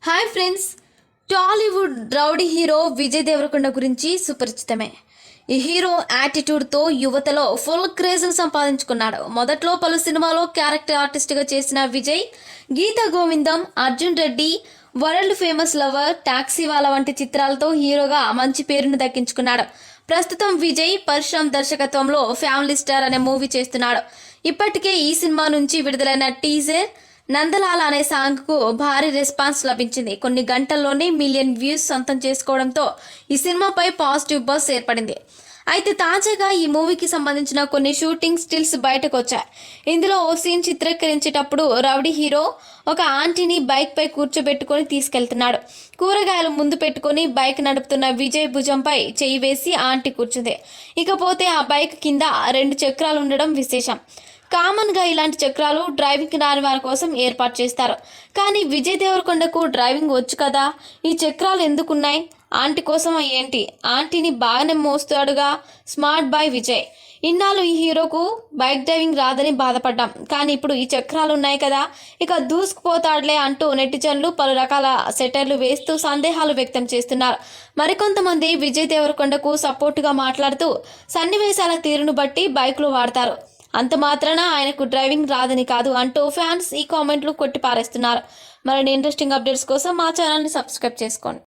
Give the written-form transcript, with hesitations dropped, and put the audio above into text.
Hi friends, Tollywood rowdy hero Vijay Deverakonda గురించి సుపరిచితమే. ఈ హీరో యాటిట్యూడ్తో యువతలో ఫుల్ క్రేజ్ను సంపాదించుకున్నాడు. మొదట్లో పలు సినిమాలో క్యారెక్టర్ ఆర్టిస్ట్గా చేసిన Vijay Geetha Govindam, Arjun Reddy, World Famous Lover, Taxiwaala వంటి చిత్రాలతో హీరోగా మంచి పేరును దక్కించుకున్నాడు. ప్రస్తుతం విజయ్ పరశురామ్ దర్శకత్వంలో ఫ్యామిలీ స్టార్ అనే మూవీ చేస్తున్నాడు. ఇప్పటికే ఈ సినిమా నుంచి విడుదలైన టీజర్ నందలాల అనే సాంగ్కు భారీ రెస్పాన్స్ లభించింది. కొన్ని గంటల్లోనే మిలియన్ వ్యూస్ సొంతం చేసుకోవడంతో ఈ సినిమాపై పాజిటివ్ బజ్ ఏర్పడింది. అయితే తాజాగా ఈ మూవీకి సంబంధించిన కొన్ని షూటింగ్ స్టిల్స్ బయటకు వచ్చాయి. ఇందులో ఓ సీన్ చిత్రీకరించేటప్పుడు రౌడీ హీరో ఒక ఆంటీని బైక్ పై కూర్చోబెట్టుకొని తీసుకెళ్తున్నాడు. కూరగాయలు ముందు పెట్టుకొని బైక్ నడుపుతున్న విజయ్ భుజంపై చేయి వేసి ఆంటీ కూర్చుంది. ఇకపోతే ఆ బైక్ కింద 2 చక్రాలు ఉండడం విశేషం. కామన్గా ఇలాంటి చక్రాలు డ్రైవింగ్ రాని వారి కోసం ఏర్పాటు చేస్తారు. కానీ విజయ్ దేవరకొండకు డ్రైవింగ్ వచ్చు కదా, ఈ చక్రాలు ఎందుకున్నాయి? ఆంటీ కోసం ఏంటి? ఆంటీని బాగానే మోస్తాడుగా స్మార్ట్ బాయ్ విజయ్. ఇన్నాళ్ళు ఈ హీరోకు బైక్ డ్రైవింగ్ రాదని బాధపడ్డాం, కానీ ఇప్పుడు ఈ చక్రాలు ఉన్నాయి కదా, ఇక దూసుకుపోతాడులే అంటూ నెటిజన్లు పలు రకాల సెటర్లు వేస్తూ సందేహాలు వ్యక్తం చేస్తున్నారు. మరికొంతమంది విజయ్ దేవరకొండకు సపోర్టుగా మాట్లాడుతూ సన్నివేశాల తీరును బట్టి బైక్లు వాడతారు, అంత మాత్రాన ఆయనకు డ్రైవింగ్ రాదని కాదు అంటూ ఫ్యాన్స్ ఈ కామెంట్లు కొట్టిపారేస్తున్నారు. మరిన్ని ఇంట్రెస్టింగ్ అప్డేట్స్ కోసం మా ఛానల్ని సబ్స్క్రైబ్ చేసుకోండి.